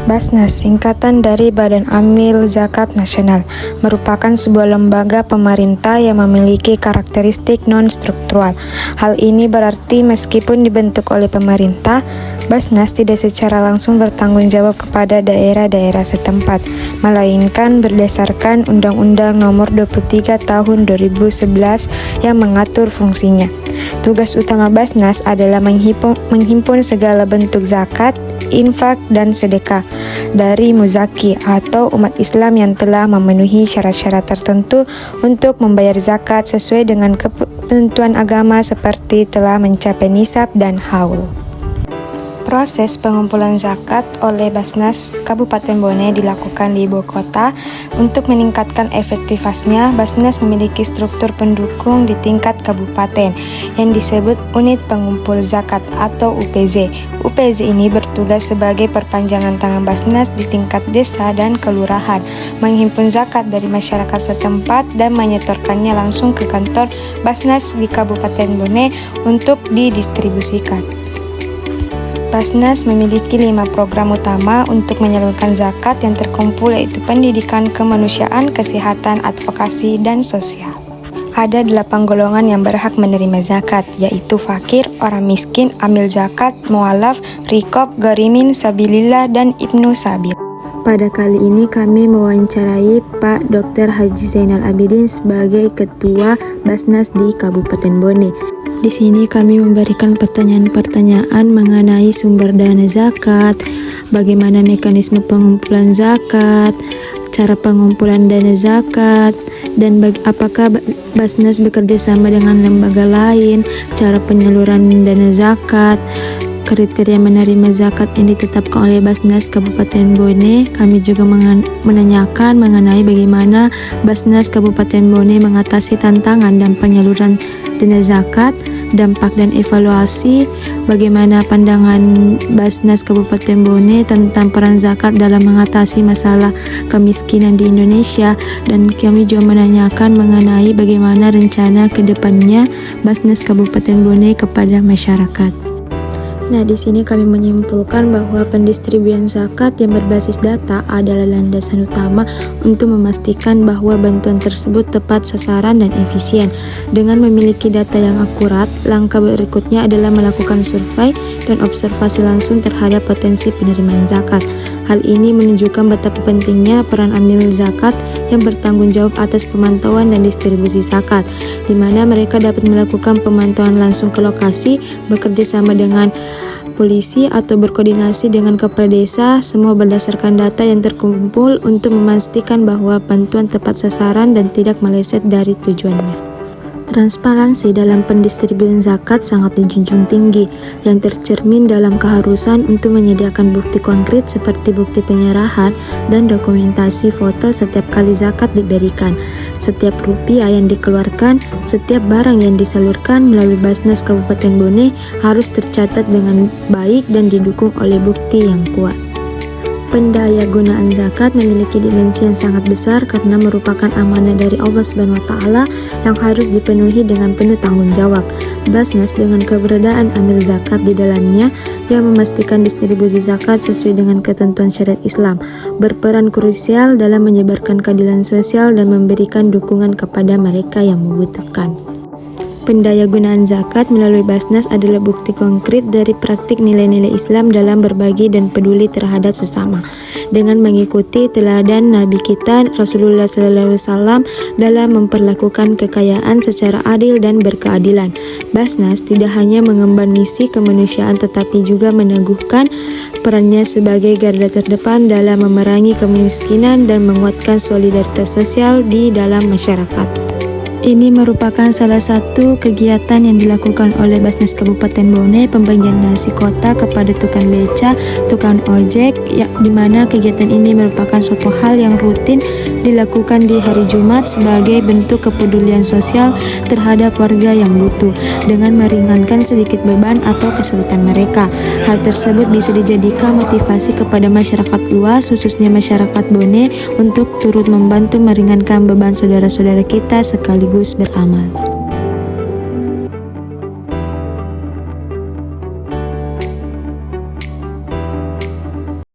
Basnas, singkatan dari Badan Amil Zakat Nasional, merupakan sebuah lembaga pemerintah yang memiliki karakteristik non-struktural. Hal ini berarti meskipun dibentuk oleh pemerintah, Basnas tidak secara langsung bertanggung jawab kepada daerah-daerah setempat, melainkan berdasarkan Undang-Undang Nomor 23 Tahun 2011 yang mengatur fungsinya. Tugas utama Basnas adalah menghimpun segala bentuk zakat, infak, dan sedekah dari muzaki atau umat Islam yang telah memenuhi syarat-syarat tertentu untuk membayar zakat sesuai dengan ketentuan agama seperti telah mencapai nisab dan haul. Proses pengumpulan zakat oleh Basnas Kabupaten Bone dilakukan di ibu kota. Untuk meningkatkan efektivitasnya, Basnas memiliki struktur pendukung di tingkat kabupaten yang disebut Unit Pengumpul Zakat atau UPZ. UPZ ini bertugas sebagai perpanjangan tangan Basnas di tingkat desa dan kelurahan, menghimpun zakat dari masyarakat setempat dan menyetorkannya langsung ke kantor Basnas di Kabupaten Bone untuk didistribusikan. Basnas memiliki 5 program utama untuk menyalurkan zakat yang terkumpul, yaitu pendidikan, kemanusiaan, kesehatan, advokasi, dan sosial. Ada 8 golongan yang berhak menerima zakat, yaitu fakir, orang miskin, amil zakat, mu'alaf, rikob, garimin, sabilillah, dan ibnu sabil. Pada kali ini kami mewawancarai Pak Dr. Haji Zainal Abidin sebagai Ketua Basnas di Kabupaten Bone. Di sini kami memberikan pertanyaan-pertanyaan mengenai sumber dana zakat, bagaimana mekanisme pengumpulan zakat, cara pengumpulan dana zakat, dan apakah Basnas bekerja sama dengan lembaga lain, cara penyaluran dana zakat, kriteria menerima zakat yang ditetapkan oleh Basnas Kabupaten Bone. Kami juga menanyakan mengenai bagaimana Basnas Kabupaten Bone mengatasi tantangan dan penyaluran dana zakat, dampak dan evaluasi, bagaimana pandangan Basnas Kabupaten Bone tentang peran zakat dalam mengatasi masalah kemiskinan di Indonesia, dan kami juga menanyakan mengenai bagaimana rencana ke depannya Basnas Kabupaten Bone kepada masyarakat. Nah, di sini kami menyimpulkan bahwa pendistribusian zakat yang berbasis data adalah landasan utama untuk memastikan bahwa bantuan tersebut tepat sasaran dan efisien. Dengan memiliki data yang akurat, langkah berikutnya adalah melakukan survei dan observasi langsung terhadap potensi penerimaan zakat. Hal ini menunjukkan betapa pentingnya peran amil zakat yang bertanggung jawab atas pemantauan dan distribusi zakat, di mana mereka dapat melakukan pemantauan langsung ke lokasi, bekerja sama dengan polisi atau berkoordinasi dengan kepala desa, semua berdasarkan data yang terkumpul untuk memastikan bahwa bantuan tepat sasaran dan tidak meleset dari tujuannya. Transparansi dalam pendistribusian zakat sangat dijunjung tinggi, yang tercermin dalam keharusan untuk menyediakan bukti konkret seperti bukti penyerahan dan dokumentasi foto setiap kali zakat diberikan. Setiap rupiah yang dikeluarkan, setiap barang yang disalurkan melalui Basnas Kabupaten Bone harus tercatat dengan baik dan didukung oleh bukti yang kuat. Pendayagunaan zakat memiliki dimensi yang sangat besar karena merupakan amanah dari Allah SWT yang harus dipenuhi dengan penuh tanggung jawab. Basnas dengan keberadaan amil zakat di dalamnya yang memastikan distribusi zakat sesuai dengan ketentuan syariat Islam, berperan krusial dalam menyebarkan keadilan sosial dan memberikan dukungan kepada mereka yang membutuhkan. Pendayagunaan zakat melalui Basnas adalah bukti konkret dari praktik nilai-nilai Islam dalam berbagi dan peduli terhadap sesama. Dengan mengikuti teladan Nabi kita Rasulullah SAW dalam memperlakukan kekayaan secara adil dan berkeadilan, Basnas tidak hanya mengemban misi kemanusiaan tetapi juga meneguhkan perannya sebagai garda terdepan dalam memerangi kemiskinan dan menguatkan solidaritas sosial di dalam masyarakat. Ini merupakan salah satu kegiatan yang dilakukan oleh Basnas Kabupaten Bone, pembagian nasi kota kepada tukang beca, tukang ojek, di mana kegiatan ini merupakan suatu hal yang rutin dilakukan di hari Jumat sebagai bentuk kepedulian sosial terhadap warga yang butuh, dengan meringankan sedikit beban atau kesulitan mereka. Hal tersebut bisa dijadikan motivasi kepada masyarakat luas, khususnya masyarakat Bone, untuk turut membantu meringankan beban saudara-saudara kita sekaligus beramal.